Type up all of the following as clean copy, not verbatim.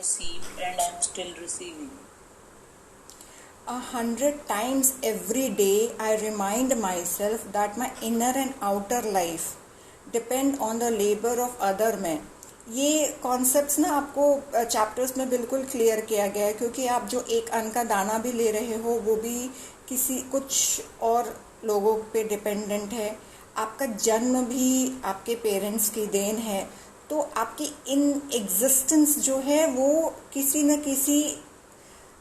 received and I'm still receiving. 100 times every day I remind myself that my inner and outer life depend on the labor of other men. ये concepts ना आपको chapters में बिल्कुल clear किया गया है, क्योंकि आप जो एक अन्न का दाना भी ले रहे हो वो भी किसी कुछ और लोगों पे डिपेंडेंट है. आपका जन्म भी आपके पेरेंट्स की देन है. तो आपकी इन एग्जिस्टेंस जो है वो किसी न किसी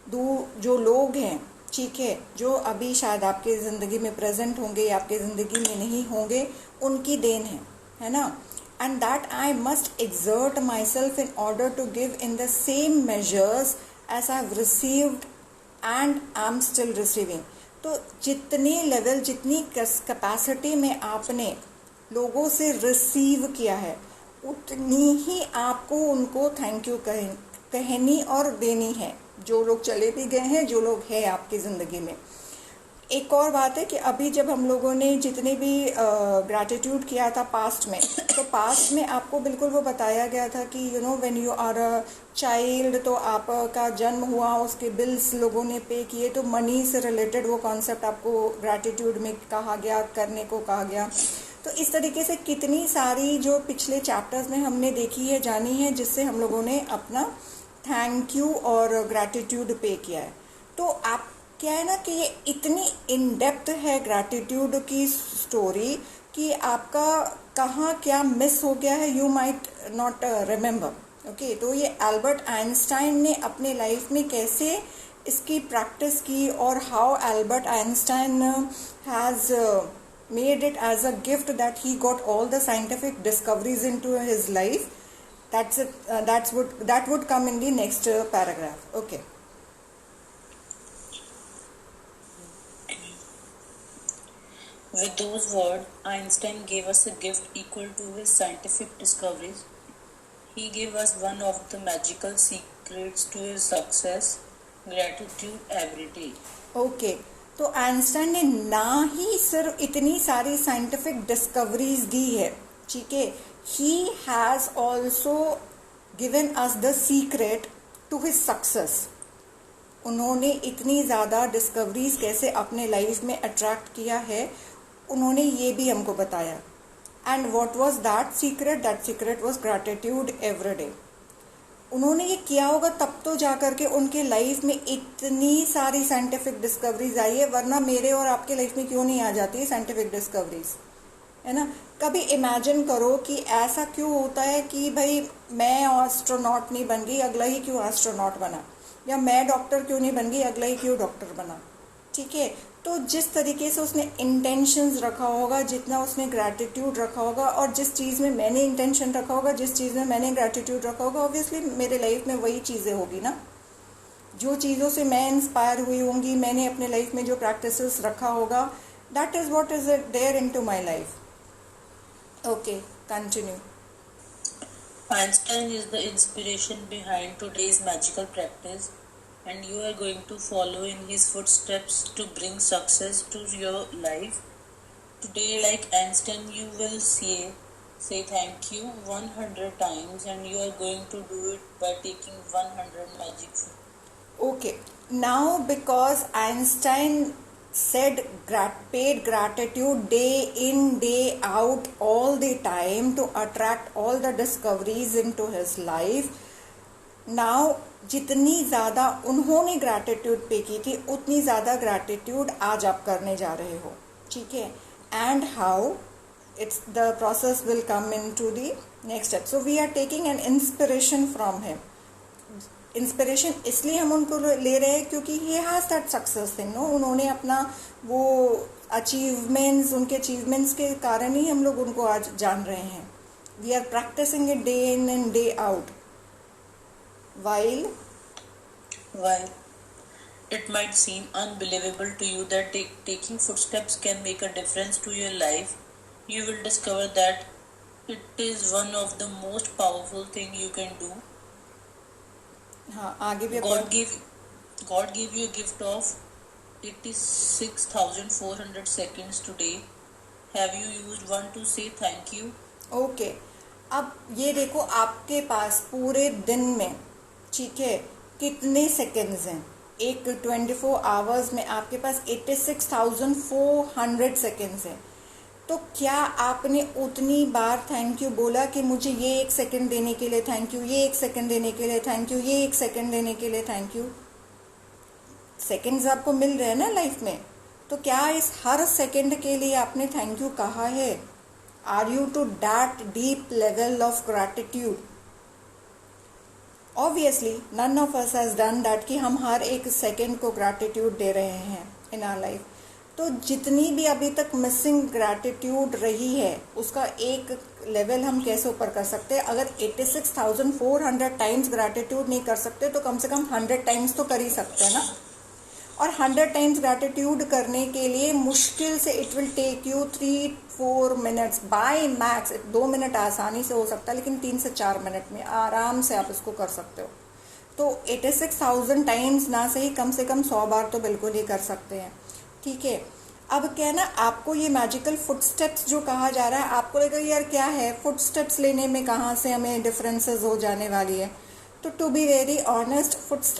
जो लोग हैं, ठीक है, जो अभी शायद आपके ज़िंदगी में प्रेजेंट होंगे या आपके ज़िंदगी में नहीं होंगे, उनकी देन है ना. And that I must exert myself in order to give in the same measures as I have received and I am still receiving. तो जितने लेवल, जितनी कैपेसिटी में आपने लोगों से रिसीव किया है, उतनी ही आपको उनको थैंक यू कहनी और देनी है, जो लोग चले भी गए हैं, जो लोग हैं आपकी ज़िंदगी में. एक और बात है कि अभी जब हम लोगों ने जितने भी ग्रैटिट्यूड किया था पास्ट में, तो पास्ट में आपको बिल्कुल वो बताया गया था कि you know when you are a child, तो आपका जन्म हुआ, उसके बिल्स लोगों ने पे किए, तो मनी से रिलेटेड वो कॉन्सेप्ट आपको ग्रैटिट्यूड में कहा गया, करने को कहा गया. तो इस तरीके से कितनी सारी जो पिछले चैप्टर्स में हमने देखी है, जानी है, जिससे हम लोगों ने अपना थैंक यू और ग्रैटिट्यूड पे किया है. तो आप क्या है ना कि ये इतनी इन डेप्थ है ग्रैटिट्यूड की स्टोरी कि आपका कहाँ क्या मिस हो गया है, you might not remember. Okay, तो ये एल्बर्ट आइंस्टाइन ने अपने लाइफ में कैसे इसकी प्रैक्टिस की, और how Albert Einstein has made it as a gift that he got all the scientific discoveries into his life. That's it. That would come in the next paragraph. Okay. With those words, Einstein gave us a gift equal to his scientific discoveries. He gave us one of the magical secrets to his success, gratitude every day. Okay. तो Einstein ने ना ही सिर्फ इतनी सारी scientific discoveries दी है, ठीक है, he has also given us the secret to his success. उन्होंने इतनी ज़्यादा डिस्कवरीज कैसे अपने लाइफ में अट्रैक्ट किया है, उन्होंने ये भी हमको बताया. And what was that secret? That secret was gratitude every day. उन्होंने ये किया होगा तब तो जाकर के उनके लाइफ में इतनी सारी साइंटिफिक डिस्कवरीज आई है, वरना मेरे और आपके लाइफ में क्यों नहीं आ जाती है साइंटिफिक डिस्कवरीज, है ना. कभी इमेजिन करो कि ऐसा क्यों होता है कि भाई मैं एस्ट्रोनॉट नहीं बन गई, अगला ही क्यों एस्ट्रोनॉट बना, या मैं डॉक्टर क्यों नहीं बन गई, अगला ही क्यों डॉक्टर बना. ठीक है, तो जिस तरीके से उसने इंटेंशंस रखा होगा, जितना उसने ग्रैटिट्यूड रखा होगा, और जिस चीज़ में मैंने इंटेंशन रखा होगा, जिस चीज़ में मैंने ग्रैटिट्यूड रखा होगा, ऑब्वियसली मेरे लाइफ में वही चीज़ें होगी ना. जो चीज़ों से मैं इंस्पायर हुई होंगी, मैंने अपने लाइफ में जो प्रैक्टिसेस रखा होगा, that is what is there into my life. Okay, continue. Einstein is the inspiration behind today's magical practice, and you are going to follow in his footsteps to bring success to your life. Today, like Einstein, you will say thank you 100 times, and you are going to do it by taking 100 magic food. Okay, now because Einstein said paid gratitude day in day out all the time to attract all the discoveries into his life, now जितनी ज़्यादा उन्होंने gratitude पे की थी, उतनी ज़्यादा gratitude आज आप करने जा रहे हो. ठीक है, and how it's the process will come in to the next step. So we are taking an inspiration from him. Inspiration इसलिए हम उनको ले रहे हैं क्योंकि he has that success thing. No, उन्होंने अपना वो अचीवमेंट्स, उनके अचीवमेंट्स के कारण ही हम लोग उनको आज जान रहे हैं. We are practising it day in and day out. While it might seem unbelievable to you that taking footsteps can make a difference to your life, you will discover that it is one of the most powerful thing you can do. हाँ, आगे भी God gave you a gift of 86,400 seconds today. Have you used one to say thank you? Okay. अब ये देखो, आपके पास पूरे दिन में ठीक है, कितने सेकेंड्स हैं? एक 24 आवर्स में आपके पास 86,400 सेकेंड्स हैं। तो क्या आपने उतनी बार थैंक यू बोला कि मुझे ये 1 सेकेंड देने के लिए थैंक यू, ये 1 सेकेंड देने के लिए थैंक यू, ये 1 सेकेंड देने के लिए थैंक यू? सेकेंड्स आपको मिल रहे हैं ना लाइफ में, तो क्या इस हर सेकेंड के लिए आपने थैंक यू कहा है? Are you to that deep level of gratitude? Obviously none of us has done that कि हम हर एक सेकेंड को ग्रैटिट्यूड दे रहे हैं इन आवर लाइफ। तो जितनी भी अभी तक मिसिंग ग्रैटिट्यूड रही है उसका एक लेवल हम कैसे ऊपर कर सकते हैं? अगर 86,400 टाइम्स ग्रैटिट्यूड नहीं कर सकते तो कम से कम 100 टाइम्स तो कर ही सकते हैं ना। और 100 टाइम्स ग्रैटिट्यूड करने के लिए मुश्किल से it will take you 3-4 minutes by max. 2 minute आसानी से हो सकता है, लेकिन 3 से 4 मिनट में आराम से आप इसको कर सकते हो। तो 86,000 टाइम्स ना सही, कम से कम 100 बार तो बिल्कुल ही कर सकते हैं। ठीक है, अब क्या है ना, आपको ये मैजिकल फुटस्टेप्स जो कहा जा रहा है, आपको लगेगा यार क्या है, फुटस्टेप्स लेने में कहाँ से हमें डिफरेंसेस हो जाने वाली है। तो टू बी वेरी ऑनेस्ट,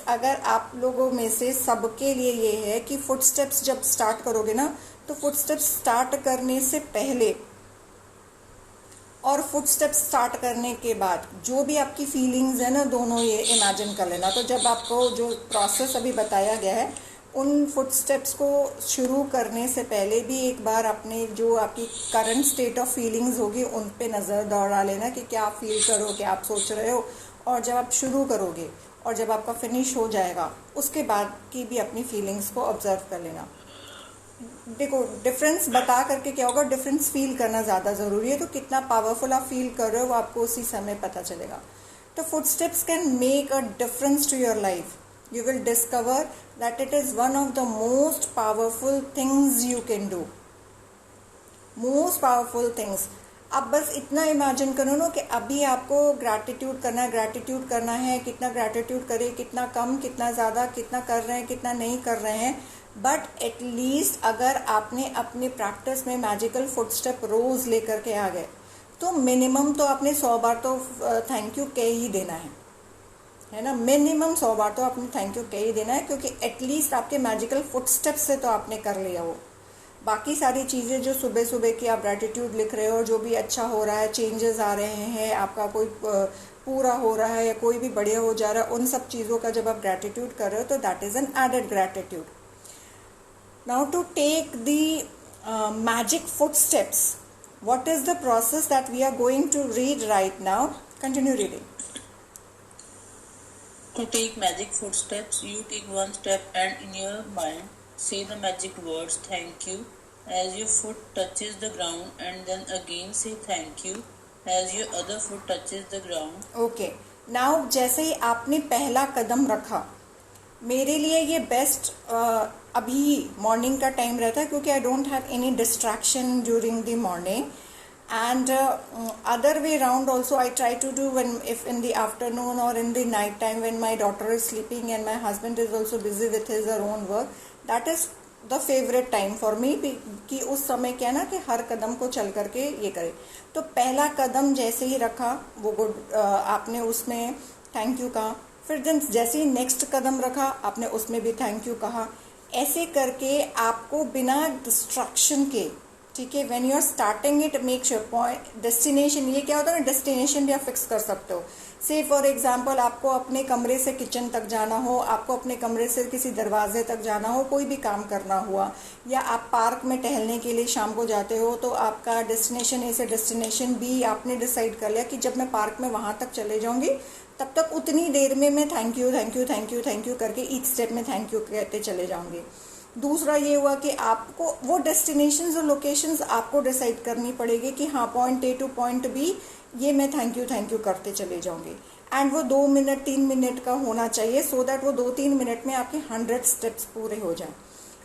अगर आप लोगों में से सबके लिए ये है कि फुटस्टेप्स जब स्टार्ट करोगे ना, तो फुटस्टेप्स स्टार्ट करने से पहले और फुटस्टेप्स स्टार्ट करने के बाद जो भी आपकी फीलिंग्स है ना, दोनों ये इमेजिन कर लेना। तो जब आपको जो प्रोसेस अभी बताया गया है, उन फुटस्टेप्स को शुरू करने से पहले भी एक बार अपने जो आपकी करंट स्टेट ऑफ फीलिंग्स होगी उन पे नज़र दौड़ा लेना कि क्या आप फील करो, क्या आप सोच रहे हो। और जब आप शुरू करोगे और जब आपका फिनिश हो जाएगा उसके बाद की भी अपनी फीलिंग्स को ऑब्जर्व कर लेना। देखो, डिफरेंस बता करके क्या होगा, डिफरेंस फील करना ज़्यादा ज़रूरी है। तो कितना पावरफुल आप फील कर रहे हो वो आपको उसी समय पता चलेगा। तो footsteps can make a difference to your life. You will discover that it is one of the most powerful things you can do. Most powerful things. अब बस इतना इमेजिन करो ना कि अभी आपको ग्रैटिट्यूड करना है। कितना ग्रैटिट्यूड करें, कितना कम, कितना ज़्यादा, कितना कर रहे हैं, कितना नहीं कर रहे हैं। बट एटलीस्ट अगर आपने अपनी प्रैक्टिस में मैजिकल फुटस्टेप रोज लेकर के आ गए तो मिनिमम तो आपने 100 बार तो थैंक यू कह ही देना है ना। मिनिमम 100 बार तो आपने थैंक यू कह ही देना है, क्योंकि एटलीस्ट आपके मैजिकल फुटस्टेप्स से तो आपने कर लिया वो। बाकी सारी चीज़ें जो सुबह सुबह की आप ग्रैटिट्यूड लिख रहे हो, जो भी अच्छा हो रहा है, चेंजेस आ रहे हैं, आपका कोई पूरा हो रहा है या कोई भी बढ़िया हो जा रहा है, उन सब चीज़ों का जब आप ग्रैटिट्यूड कर रहे हो तो that is an added gratitude. Now to take the magic footsteps, what is the process that we are going to read right now? Continue reading. To take magic footsteps, you take one step and in your mind say the magic words thank you as your foot touches the ground, and then again say thank you as your other foot touches the ground. Okay. Now जैसे ही आपने पहला कदम रखा, मेरे लिए ये best अभी morning का time रहता है, क्योंकि I don't have any distraction during the morning. And other way round also I try to do when if in the afternoon or in the night time when my daughter is sleeping and my husband is also busy with his own work, that is the favorite time for me कि उस समय क्या है ना कि हर कदम को चल करके ये करे। तो पहला कदम जैसे ही रखा वो गुड आपने उसमें थैंक यू कहा, फिर जैसे ही नेक्स्ट कदम रखा आपने उसमें भी थैंक यू कहा। ऐसे करके आपको बिना डिस्ट्रक्शन के, ठीक है, when you are starting it make sure point destination, ये क्या होता है ना, डेस्टिनेशन भी आप फिक्स कर सकते हो। से फॉर एग्जांपल आपको अपने कमरे से किचन तक जाना हो, आपको अपने कमरे से किसी दरवाजे तक जाना हो, कोई भी काम करना हुआ, या आप पार्क में टहलने के लिए शाम को जाते हो, तो आपका डेस्टिनेशन ए से डेस्टिनेशन बी आपने डिसाइड कर लिया कि जब मैं पार्क में वहाँ तक चले जाऊँगी तब तक उतनी देर में मैं thank you thank you thank you thank you करके ईच स्टेप में थैंक यू कहते चले जाऊँगी। दूसरा ये हुआ कि आपको वो डेस्टिनेशंस और लोकेशंस आपको डिसाइड करनी पड़ेगी कि हाँ point A to point B ये मैं थैंक यू करते चले जाऊंगी। एंड वो 2 मिनट 3 मिनट का होना चाहिए, सो दैट वो 2-3 मिनट में आपके 100 स्टेप्स पूरे हो जाएं।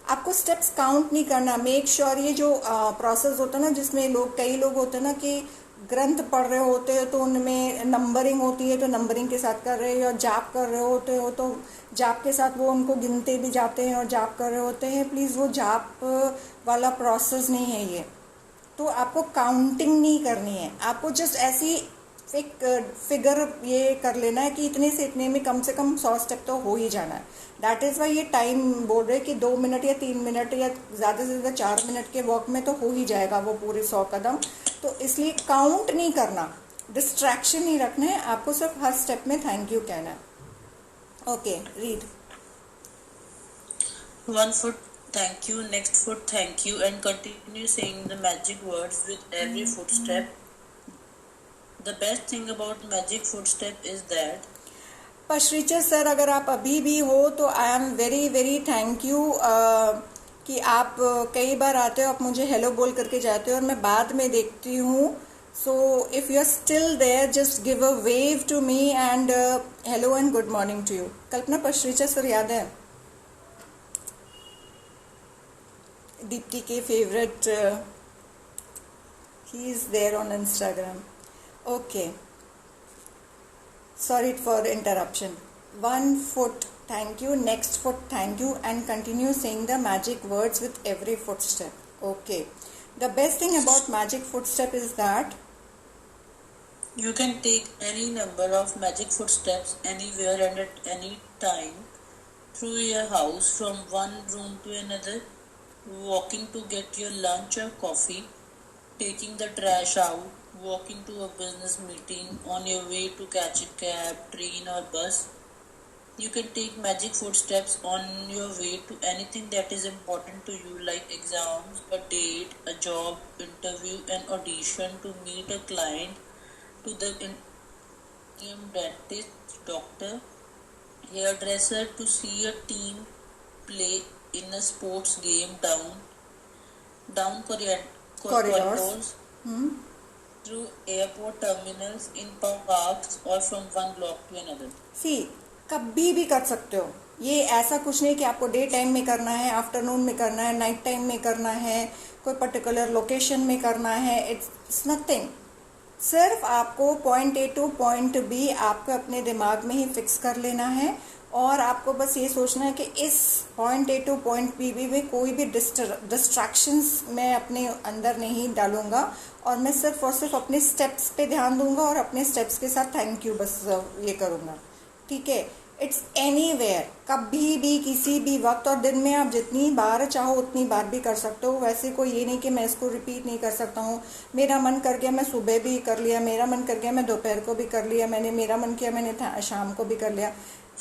आपको स्टेप्स काउंट नहीं करना। मेक श्योर ये जो प्रोसेस होता है ना, जिसमें कई लोग होते हैं ना कि ग्रंथ पढ़ रहे होते हैं तो उनमें नंबरिंग होती है, तो नंबरिंग के साथ कर रहे हैं, और जाप कर रहे होते हो तो जाप के साथ वो उनको गिनते भी जाते हैं और जाप कर रहे होते हैं। प्लीज़ वो जाप वाला प्रोसेस नहीं है ये। तो आपको काउंटिंग नहीं करनी है, आपको जस्ट ऐसी फिगर ये कर लेना है कि इतने से इतने में कम से कम 100 स्टेप तो हो ही जाना है. दैट इज़ वाई ये टाइम बोल रहे हैं कि 2 मिनट या 3 मिनट या ज़्यादा से ज़्यादा 4 मिनट के वॉक में तो हो ही जाएगा वो पूरे 100 कदम. तो इसलिए काउंट नहीं करना, डिस्ट्रैक्शन नहीं रखना है आपको, सिर्फ हर स्टेप में थैंक यू कहना है. Okay, read. One foot thank you, next foot thank you, and continue saying the magic words with every footstep. The best thing about magic footstep is that Pasricha sir, अगर आप अभी भी हो तो I am very very thank you कि आप कई बार आते हो, आप मुझे हेलो बोल करके जाते हो और मैं बाद में देखती हूँ. So if you are still there, just give a wave to me and hello and good morning to you. Kalpana Pasricha sir याद है? दीप्ति के favourite, he is there on Instagram. Okay, sorry for interruption. One foot thank you, next foot thank you, and continue saying the magic words with every footstep. Okay, the best thing about magic footstep is that you can take any number of magic footsteps anywhere and at any time through your house, from one room to another, walking to get your lunch or coffee, taking the trash out, walking to a business meeting, on your way to catch a cab, train or bus. You can take magic footsteps on your way to anything that is important to you, like exams, a date, a job interview, an audition, to meet a client, to the dentist, doctor, hairdresser, to see a team play in a sports game, down corridors, through airport terminals, in parks, or from one block to another. सी कभी भी कर सकते हो. ये ऐसा कुछ नहीं कि आपको डे टाइम में करना है, आफ्टरनून में करना है, नाइट टाइम में करना है, कोई पर्टिकुलर लोकेशन में करना है. It's nothing. सिर्फ आपको point A to point B आपको अपने दिमाग में ही फिक्स कर लेना है और आपको बस ये सोचना है कि इस point A to point B में कोई भी डिस्ट्रैक्शंस मैं अपने अंदर नहीं डालूंगा और मैं सिर्फ और सिर्फ अपने स्टेप्स पे ध्यान दूंगा और अपने स्टेप्स के साथ थैंक यू बस ये करूंगा. ठीक है. इट्स एनीवेयर, कभी भी किसी भी वक्त, और दिन में आप जितनी बार चाहो उतनी बार भी कर सकते हो. वैसे कोई ये नहीं कि मैं इसको रिपीट नहीं कर सकता हूँ. मेरा मन कर गया मैं सुबह भी कर लिया, मेरा मन कर गया मैं दोपहर को भी कर लिया, मेरा मन किया मैंने शाम को भी कर लिया.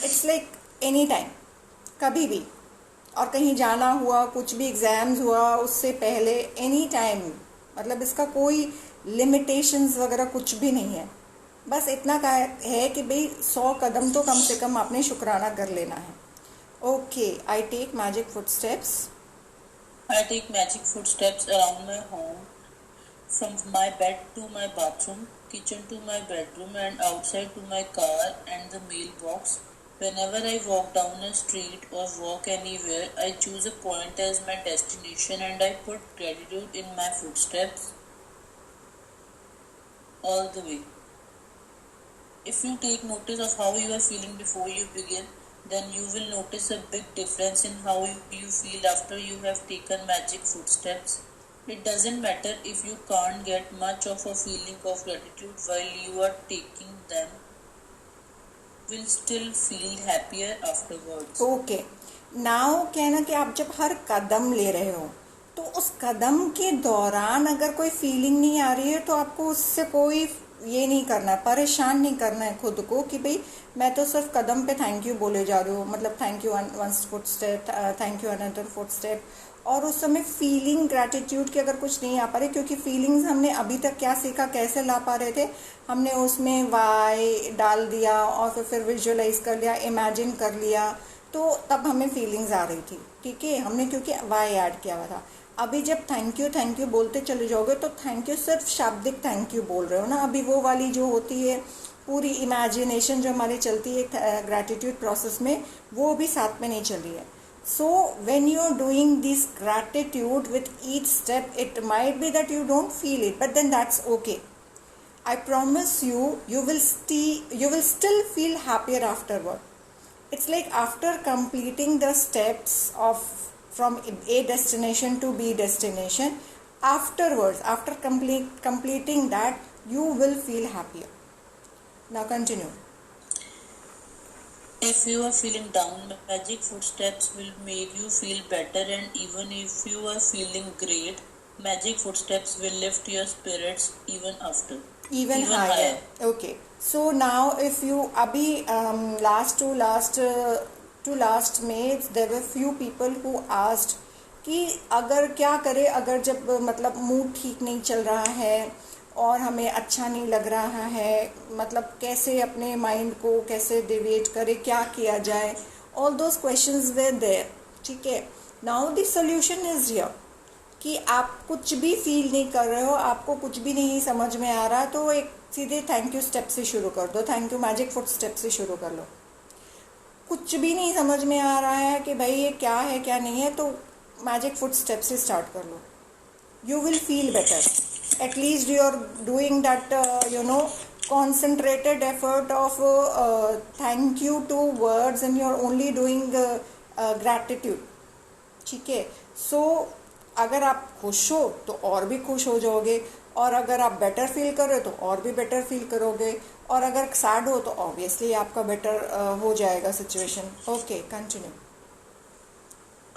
इट्स लाइक एनी टाइम, कभी भी. और कहीं जाना हुआ, कुछ भी एग्जाम्स हुआ उससे पहले, एनी टाइम. मतलब इसका कोई लिमिटेशंस वगैरह कुछ भी नहीं है. बस इतना का है कि भाई 100 कदम तो कम से कम आपने शुक्राना कर लेना है. Okay, I take magic footsteps. I take magic footsteps around my home, from my bed to my bathroom, kitchen to my bedroom, and outside to my car and the mailbox. Whenever I walk down a street or walk anywhere, I choose a point as my destination and I put gratitude in my footsteps all the way. If you take notice of how you are feeling before you begin, then you will notice a big difference in how you feel after you have taken magic footsteps. It doesn't matter if you can't get much of a feeling of gratitude while you are taking them. Will still feel happier afterwards. Okay, now कहना कि आप जब हर कदम ले रहे हो तो उस कदम के दौरान अगर कोई फीलिंग नहीं आ रही है तो आपको उससे कोई ये नहीं करना है, परेशान नहीं करना है खुद को कि भाई मैं तो सिर्फ कदम पे थैंक यू बोले जा रही हूँ. मतलब thank you one foot step, thank you another foot step. और उस समय फीलिंग ग्रैटिट्यूड की अगर कुछ नहीं आ पा रही, क्योंकि फीलिंग्स हमने अभी तक क्या सीखा, कैसे ला पा रहे थे, हमने उसमें वाई डाल दिया और फिर विजुअलाइज कर लिया, इमेजिन कर लिया, तो तब हमें फीलिंग्स आ रही थी. ठीक है, हमने क्योंकि वाई ऐड किया हुआ था. अभी जब थैंक यू बोलते चले जाओगे तो थैंक यू सिर्फ शाब्दिक थैंक यू बोल रहे हो ना. अभी वो वाली जो होती है पूरी इमेजिनेशन जो हमारी चलती है ग्रैटिट्यूड प्रोसेस में, वो भी साथ में नहीं चली है. So when you are doing this gratitude with each step, it might be that you don't feel it, but then that's okay. I promise you, you will still feel happier afterward. It's like after completing the steps of from A destination to B destination, afterwards, after completing that, you will feel happier. Now continue. If you are feeling down, magic footsteps will make you feel better, and even if you are feeling great, magic footsteps will lift your spirits even after. Even Even higher. higher. Okay. So now if you अभी last में there were few people who asked कि अगर क्या करे, अगर जब मतलब mood ठीक नहीं चल रहा है और हमें अच्छा नहीं लग रहा है, मतलब कैसे अपने माइंड को कैसे डिविएट करे, क्या किया जाए, all those questions were there. ठीक है. Now the solution is here कि आप कुछ भी फील नहीं कर रहे हो, आपको कुछ भी नहीं समझ में आ रहा, तो एक सीधे थैंक यू स्टेप से शुरू कर दो. Thank you magic footstep से शुरू कर लो. कुछ भी नहीं समझ में आ रहा है कि भाई ये क्या है क्या नहीं है, तो मैजिक फुट स्टेप से स्टार्ट कर लो. You will feel better. At least you are doing that concentrated effort of thank you to words and you are only doing gratitude. ठीक है. सो अगर आप खुश हो तो और भी खुश हो जाओगे, और अगर आप बेटर फील कर रहे हो तो और भी बेटर फील करोगे, और अगर सैड हो तो ऑब्वियसली आपका बेटर हो जाएगा situation. Okay, continue.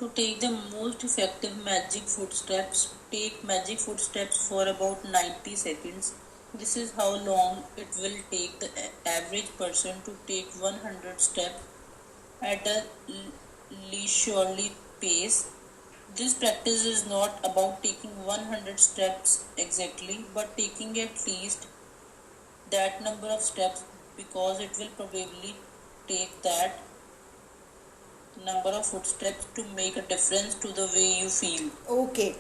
To take the most effective magic footsteps, take magic footsteps for about 90 seconds. This is how long it will take the average person to take 100 steps at a leisurely pace. This practice is not about taking 100 steps exactly, but taking at least that number of steps, because it will probably take that number of footsteps to make a difference to the way you feel. Okay.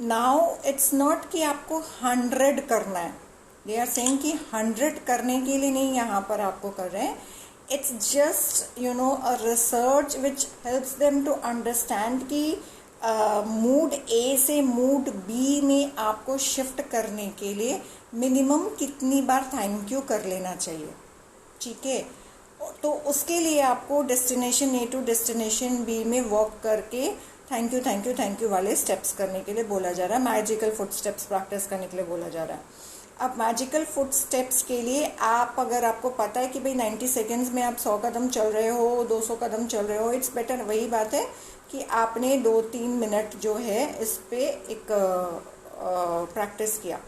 Now it's not कि आपको 100 करना है. They are saying कि 100 करने के लिए नहीं यहाँ पर आपको कर रहे हैं. It's just a research which helps them to understand कि मूड ए से मूड बी में आपको शिफ्ट करने के लिए मिनिमम कितनी बार थैंक यू कर लेना चाहिए. ठीक है. तो उसके लिए आपको destination A to destination B में वॉक करके थैंक यू वाले स्टेप्स करने के लिए बोला जा रहा है. मैजिकल फुट स्टेप्स प्रैक्टिस करने के लिए बोला जा रहा है. अब मैजिकल फुट स्टेप्स के लिए आप, अगर आपको पता है कि भाई 90 सेकेंड्स में आप 100 कदम चल रहे हो, 200 कदम चल रहे हो, इट्स बेटर. वही बात है कि आपने 2-3 मिनट जो है इस पे एक प्रैक्टिस किया.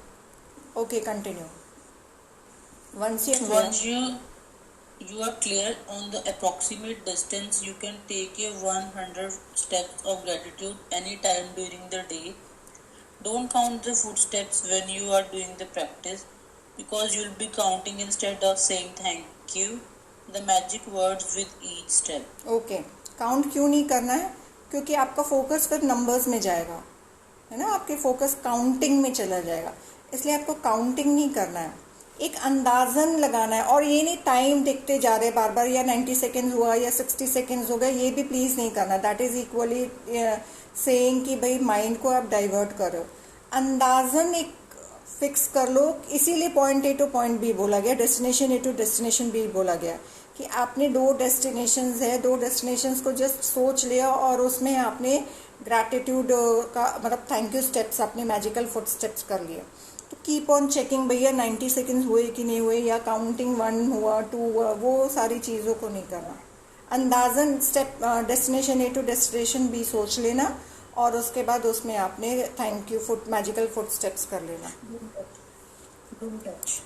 Okay, continue. Once you are clear on the approximate distance, you can take a 100 steps of gratitude anytime during the day. Don't count the footsteps when you are doing the practice, because you'll be counting instead of saying thank you, the magic words with each step. Okay. Count क्यों नहीं करना है? क्योंकि आपका focus फिर numbers में जाएगा, है ना. आपके फोकस काउंटिंग में चला जाएगा, इसलिए आपको काउंटिंग नहीं करना है. एक अंदाजन लगाना है, और ये नहीं टाइम देखते जा रहे बार बार, या 90 सेकेंड्स हुआ या 60 सेकेंड्स हो गए, ये भी प्लीज नहीं करना. दैट इज इक्वली सेइंग कि भाई माइंड को आप डाइवर्ट करो. अंदाजन एक फिक्स कर लो. इसीलिए point A to point B बोला गया, destination A to destination B बोला गया, कि आपने 2 डेस्टिनेशंस है, 2 डेस्टिनेशंस को जस्ट सोच लिया और उसमें आपने ग्रैटिट्यूड का मतलब थैंक यू स्टेप्स, आपने मैजिकल फुट स्टेप्स कर लिए. तो कीप ऑन चेकिंग भैया 90 सेकेंड्स हुए कि नहीं हुए, या काउंटिंग 1 हुआ 2 हुआ, वो सारी चीज़ों को नहीं करना. अंदाजन step destination A to destination B सोच लेना, और उसके बाद उसमें आपने thank you foot magical footsteps कर लेना. Don't touch.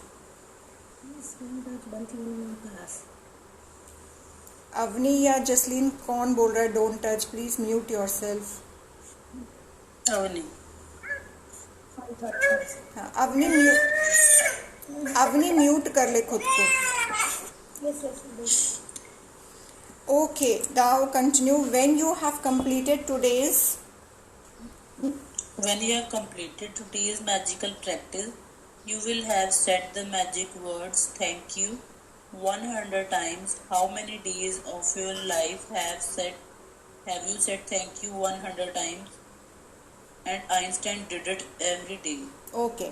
Please don't touch. One thing in my class. Avani या जसलीन कौन बोल रहा है don't touch? Please mute your self. Avani. हाँ, अवनी म्यूट कर ले खुद को. Yes. Okay, now continue. When you have completed today's When you have completed today's magical practice, you will have said the magic words thank you 100 times. How many days of your life have you said thank you 100 times? And Einstein did it every day. Okay.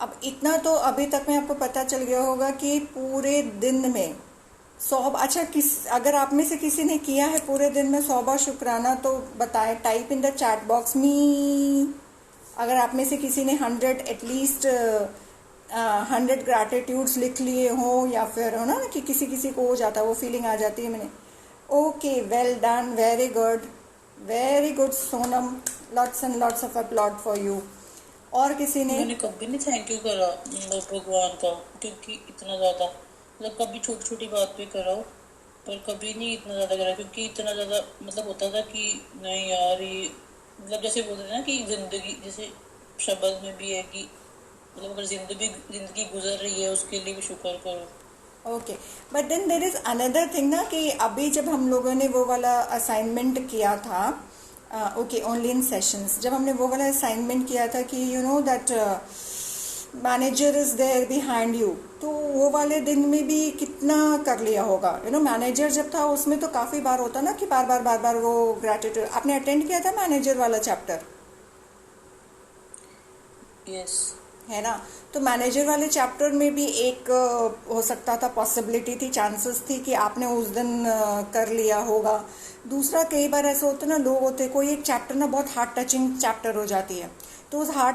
अब इतना तो अभी तक में आपको पता चल गया होगा कि पूरे दिन में 100. अच्छा, अगर आप में से किसी ने किया है पूरे दिन में 100 बार शुक्राना, तो बताएं. Type in the chat box me. अगर आप में से किसी ने 100 एटलीस्ट 100 ग्रैटिट्यूड्स लिख लिए हों, या फिर हो ना कि किसी किसी को हो जाता है, वो फीलिंग आ जाती है मैंने। Okay, well done, very good Sonam, lots and lots of applause for you. और किसी ने? मैंने कभी नहीं थैंक यू करा भगवान का, क्योंकि इतना ज़्यादा मतलब कभी छोटी छोटी बात पे करा हो, पर कभी नहीं इतना ज़्यादा करा, क्योंकि इतना ज़्यादा मतलब होता था कि नहीं यार ये मतलब जैसे बोलते थे ना कि जिंदगी जैसे शब्द में भी है कि मतलब अगर जिंदगी गुजर रही है उसके लिए भी शुक्र करो। Okay, but then there is another thing ना कि अभी जब हम लोगों ने वो वाला असाइनमेंट किया था, ओके ओनली इन सेशंस, जब हमने वो वाला असाइनमेंट किया था कि you know that manager is there behind you, तो वो वाले दिन में भी कितना कर लिया होगा। यू नो मैनेजर जब था उसमें तो काफी बार होता ना कि बार बार वो ग्रेटिट्यूड। आपने अटेंड किया था मैनेजर वाला चैप्टर? यस। है ना? तो मैनेजर वाले चैप्टर में भी एक हो सकता था, पॉसिबिलिटी थी, चांसेस थी कि आपने उस दिन कर लिया होगा। दूसरा, कई बार ऐसा होता है ना, लोग होते कोई एक चैप्टर ना बहुत हार्ट टचिंग चैप्टर हो जाती है, तो उस हार्ट